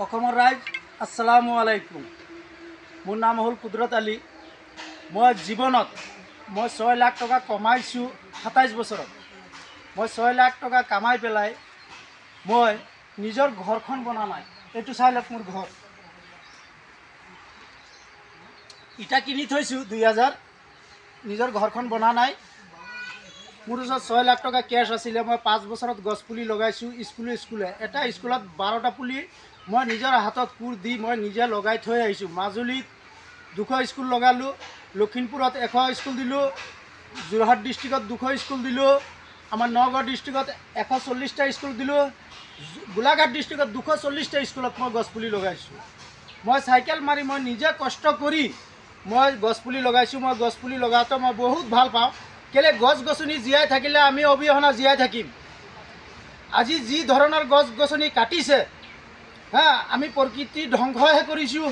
অসমৰ ৰাইজ আসসালামু আলাইকুম। মোৰ নাম হ'ল কুদৰত আলী। মই জীৱনত 6 লাখ টকা কমাইছোঁ 27 বছৰত। মই 6 লাখ টকা কামাই পেলাই মই নিজৰ ঘৰখন বনা নাই। এইটো চাই লওক মোৰ ঘৰ। ইটা কিনি থৈছোঁ 2000, নিজৰ ঘৰখন বনা নাই। মোৰ ওচৰত 6 লাখ টকা কেছ আছিলে। মই 5 বছৰত গছ পুলি লগাইছোঁ স্কুলে। এটা স্কুলত 12টা পুলি মই নিজৰ হাতত কোৰ দি মই নিজে লগাই থৈ আহিছোঁ। মাজুলীত 200 স্কুল লগালোঁ, লখিমপুৰত 100 স্কুল দিলোঁ, যোৰহাট ডিষ্ট্ৰিক্টত 200 স্কুল দিলোঁ, আমাৰ নগাঁও ডিষ্ট্ৰিক্টত 140টা স্কুল দিলোঁ, গোলাঘাট ডিষ্ট্ৰিক্টত 240টা স্কুলত মই গছপুলি লগাইছোঁ। মই চাইকেল মাৰি মই নিজে কষ্ট কৰি মই গছপুলি লগাইছোঁ। মই গছপুলি লগাওঁতে মই বহুত ভাল পাওঁ। কেলে গছ গছনি জীয়াই থাকিলে আমি অবিহনে জীয়াই থাকিম। আজি যি ধৰণৰ গছ গছনি কাটিছে, আমি প্ৰকৃতি ধ্বংসহে কৰিছোঁ।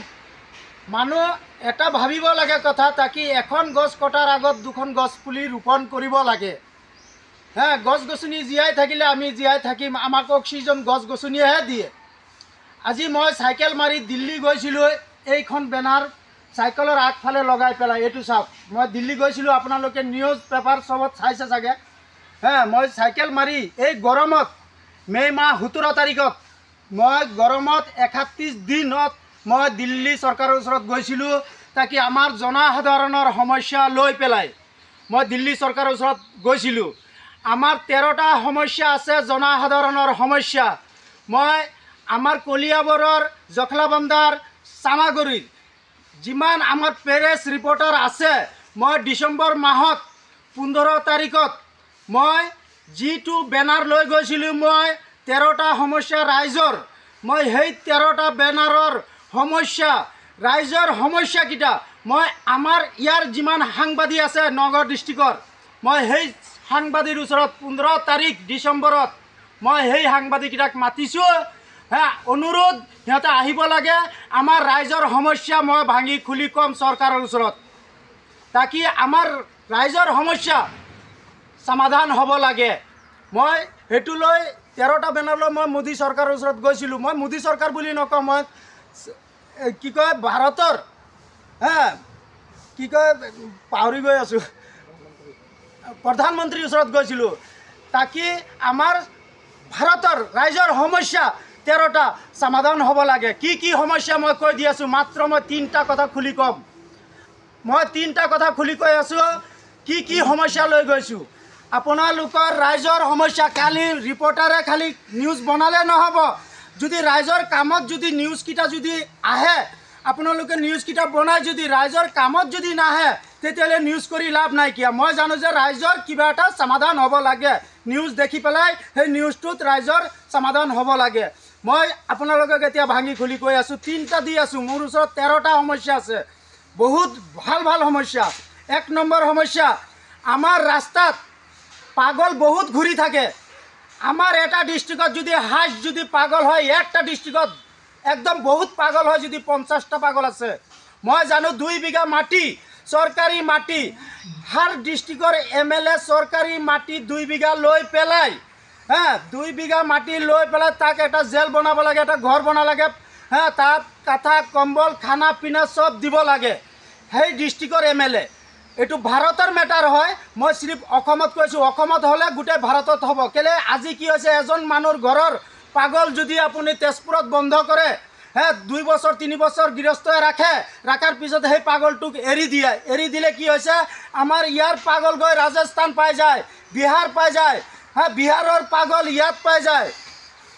মানুহ এটা ভাবিব লাগে কথা, তাকি এখন গছ কটাৰ আগত 2খন গছ পুলি ৰোপণ কৰিব লাগে। গছ গছনি জীয়াই থাকিলে আমি জীয়াই থাকিম। আমাক অক্সিজেন গছ গছনিয়েহে দিয়ে। আজি মই চাইকেল মাৰি দিল্লী গৈছিলোঁ। এইখন বেনাৰ চাইকেলৰ আগফালে লগাই পেলাই এইটো চাওক। মই দিল্লী গৈছিলোঁ, আপোনালোকে নিউজ পেপাৰ চবত চাইছে চাগে। মই চাইকেল মাৰি এই গৰমত মে' মাহ 17 তাৰিখত মই গৰমত 31 দিনত মই দিল্লী চৰকাৰৰ ওচৰত গৈছিলোঁ, তাকি আমাৰ জনসাধাৰণৰ সমস্যা লৈ পেলাই মই দিল্লী চৰকাৰৰ ওচৰত গৈছিলোঁ। আমাৰ 13টা সমস্যা আছে জনসাধাৰণৰ সমস্যা। মই আমাৰ কলিয়াবৰৰ, জখলাবন্ধাৰ, চামাগুৰিৰ যিমান আমাৰ প্ৰেছ ৰিপৰ্টাৰ আছে, মই ডিচেম্বৰ মাহত 15 তাৰিখত মই যিটো বেনাৰ লৈ গৈছিলোঁ, মই 13টা সমস্যা ৰাইজৰ, মই সেই 13টা বেনাৰৰ সমস্যা ৰাইজৰ সমস্যাকেইটা মই আমাৰ ইয়াৰ যিমান সাংবাদিক আছে নগাঁও ডিষ্ট্ৰিক্টৰ, মই সেই সাংবাদিকৰ ওচৰত 15 তাৰিখ ডিচেম্বৰত মই সেই সাংবাদিককেইটাক মাতিছোঁ। অনুৰোধ সিহঁতে আহিব লাগে। আমাৰ ৰাইজৰ সমস্যা মই ভাঙি খুলি ক'ম চৰকাৰৰ ওচৰত, তাকি আমাৰ ৰাইজৰ সমস্যা সমাধান হ'ব লাগে। মই সেইটো লৈ 13টা বেনাৰ লৈ মই মোদী চৰকাৰৰ ওচৰত গৈছিলোঁ। মই মোদী চৰকাৰ বুলি নকওঁ, মই কি কয় ভাৰতৰ কি কয় পাহৰি গৈ আছোঁ, প্ৰধানমন্ত্ৰীৰ ওচৰত গৈছিলোঁ, তাকি আমাৰ ভাৰতৰ ৰাইজৰ সমস্যা 13টা সমাধান হ'ব লাগে। কি সমস্যা মই কৈ দি আছোঁ। মাত্ৰ মই 3টা কথা খুলি ক'ম। মই 3টা কথা খুলি কৈ আছোঁ। কি সমস্যা লৈ গৈছোঁ আপোনালোকৰ ৰাইজৰ সমস্যা। খালি ৰিপৰ্টাৰে খালি নিউজ বনালে নহ'ব। যদি ৰাইজৰ কামত যদি নিউজকেইটা যদি আহে, আপোনালোকে নিউজকেইটা বনাই যদি ৰাইজৰ কামত যদি নাহে, তেতিয়াহ'লে নিউজ কৰি লাভ নাইকিয়া। মই জানো যে ৰাইজৰ কিবা এটা সমাধান হ'ব লাগে। নিউজ দেখি পেলাই সেই নিউজটোত ৰাইজৰ সমাধান হ'ব লাগে। মই আপোনালোকক এতিয়া ভাঙি খুলি কৈ আছোঁ। 3টা দি আছোঁ। মোৰ ওচৰত 13টা সমস্যা আছে, বহুত ভাল সমস্যা। 1 নম্বৰ সমস্যা, আমাৰ ৰাস্তাত পাগল বহুত ঘূৰি থাকে। আমাৰ এটা ডিষ্ট্ৰিক্টত যদি হাইছ যদি পাগল হয়, একটা ডিষ্ট্ৰিক্টত একদম বহুত পাগল হয় যদি 50টা পাগল আছে। মই জানো 2 বিঘা মাটি চৰকাৰী মাটি, হাৰ ডিষ্ট্ৰিক্টৰ MLA চৰকাৰী মাটি 2 বিঘা লৈ পেলাই 2 বিঘা মাটি লৈ পেলাই তাক এটা জেল বনাব লাগে, এটা ঘৰ বনাব লাগে, তাত কাঠা কম্বল খানা পিনা চব দিব লাগে সেই ডিষ্ট্ৰিক্টৰ MLA। এইটো ভাৰতৰ মেটাৰ হয়। মই সিৰ্ফ অসমত কৈছোঁ। অসমত হ'লে গোটেই ভাৰতত হ'ব। কেলে আজি কি হৈছে, এজন মানুহৰ ঘৰৰ পাগল যদি আপুনি তেজপুৰত বন্ধ কৰে, 2 বছৰ 3 বছৰ গৃহস্থই ৰাখে, ৰাখাৰ পিছত সেই পাগলটোক এৰি দিয়ে। এৰি দিলে কি হৈছে, আমাৰ ইয়াৰ পাগল গৈ ৰাজস্থান পাই যায়, বিহাৰ পাই যায়, বিহাৰৰ পাগল ইয়াত পাই যায়,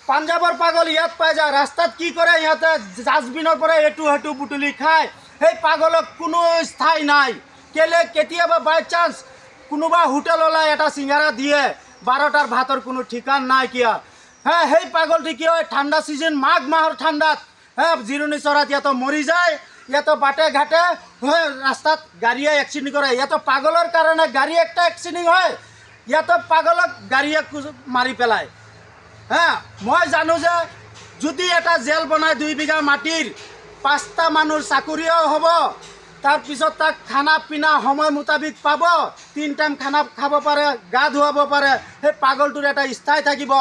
পাঞ্জাবৰ পাগল ইয়াত পাই যায়। ৰাস্তাত কি কৰে সিহঁতে, ডাষ্টবিনৰ পৰা এইটো সেইটো বুটলি খায়। সেই পাগলক কোনো স্থায়ী নাই। কেলে কেতিয়াবা বাই চান্স কোনোবা হোটেললৈ এটা চিঙাৰা দিয়ে, 12টাৰ ভাতৰ কোনো ঠিকান নাই কিয়া। সেই পাগলটি কি হয়, ঠাণ্ডা ছিজন মাঘ মাহৰ ঠাণ্ডাত জিৰণি চৰাত ইয়াতো মৰি যায়। ইয়াতো বাটে ঘাটে ৰাস্তাত গাড়ীয়ে এক্সিডেণ্ট কৰে। ইয়াতো পাগলৰ কাৰণে গাড়ী একটা এক্সিডেণ্ট হয়, ইয়াতো পাগলক গাড়ীয়ে মাৰি পেলায়। মই জানো যে যদি এটা জেল বনায় 2 বিঘা মাটিৰ, 5টা মানুহৰ চাকৰিও হ'ব, তাৰপিছত তাক খানা পিনা সময় মোতাবিক পাব, 3 টাইম খানা খাব পাৰে, গা ধুৱাব পাৰে। সেই পাগলটোৰ এটা স্থায়ী থাকিব।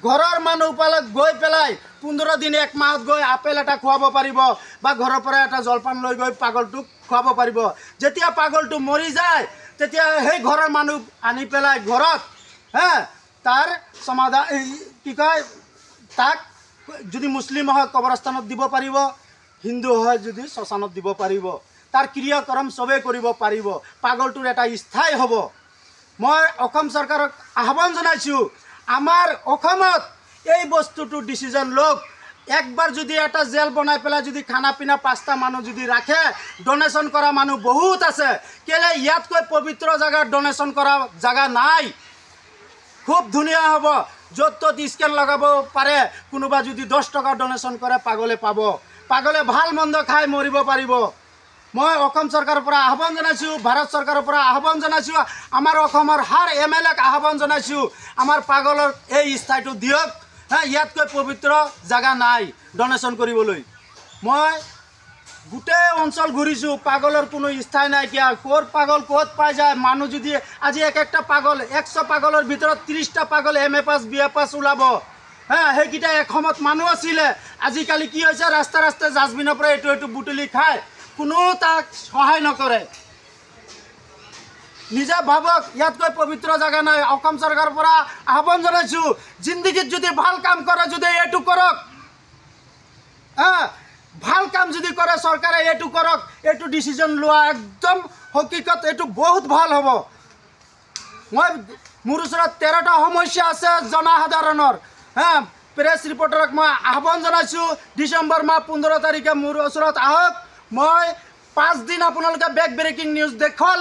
ঘৰৰ মানুহ গৈ পেলাই 15 দিন 1 মাহত গৈ আপেল এটা খুৱাব পাৰিব বা ঘৰৰ পৰা এটা জলপান লৈ গৈ পাগলটোক খুৱাব পাৰিব। যেতিয়া পাগলটো মৰি যায় তেতিয়া সেই ঘৰৰ মানুহ আনি পেলাই ঘৰত তাৰ সমাধান কি কয় তাক যদি মুছলিম হয় কবৰস্থানত দিব পাৰিব, হিন্দু হয় যদি শ্মশানত দিব পাৰিব। তাৰ ক্ৰিয়াকৰ্ম চবেই কৰিব পাৰিব। পাগলটোৰ এটা স্থায়ী হ'ব। মই অসম চৰকাৰক আহ্বান জনাইছোঁ, আমাৰ অসমত এই বস্তুটো ডিচিজন লওক। একবাৰ যদি এটা জেল বনাই পেলাই যদি খানা পিনা 5টা মানুহ যদি ৰাখে, ডনেশ্যন কৰা মানুহ বহুত আছে। কেলে ইয়াতকৈ পবিত্ৰ জেগাত ডনেশ্যন কৰা জেগা নাই। খুব ধুনীয়া হ'ব। য'ত ত'ত স্কেন লগাব পাৰে। কোনোবা যদি 10 টকা ডনেশ্যন কৰে পাগলে পাব। পাগলে ভাল মন্দ খাই মৰিব পাৰিব। মই অসম চৰকাৰৰ পৰা আহ্বান জনাইছোঁ, ভাৰত চৰকাৰৰ পৰা আহ্বান জনাইছোঁ, আমাৰ অসমৰ হাৰ MLAক আহ্বান জনাইছোঁ, আমাৰ পাগলৰ এই স্থায়ীটো দিয়ক। ইয়াতকৈ পবিত্ৰ জেগা নাই ডনেশ্যন কৰিবলৈ। মই গোটেই অঞ্চল ঘূৰিছোঁ, পাগলৰ কোনো স্থায়ী নাইকিয়া। ক'ৰ পাগল ক'ত পাই যায়। মানুহ যদি আজি একটা পাগল 100 পাগলৰ ভিতৰত 30টা পাগল MA পাছ BA পাছ ওলাব। সেইকেইটা এসময়ত মানুহ আছিলে। আজিকালি কি হৈছে, ৰাস্তা ৰাস্তাই জাজবিনৰ পৰা এইটো বুটলি খায়, কোনো তাক সহায় নকৰে। নিজে ভাবক, ইয়াতকৈ পবিত্ৰ জেগা নাই। অসম চৰকাৰৰ পৰা আহ্বান জনাইছোঁ, জিন্দগীত যদি ভাল কাম কৰে যদি এইটো কৰক। ভাল কাম যদি কৰে চৰকাৰে এইটো কৰক। এইটো ডিচিজন লোৱা একদম হকিকত এইটো বহুত ভাল হ'ব। মোৰ ওচৰত 13টা সমস্যা আছে জনসাধাৰণৰ। প্ৰেছ ৰিপৰ্টাৰক মই আহ্বান জনাইছোঁ, ডিচেম্বৰ মাহ 15 তাৰিখে মোৰ ওচৰত আহক। মই 5 দিন আপোনালোকে বেক ব্ৰেকিং নিউজ দেখুৱাল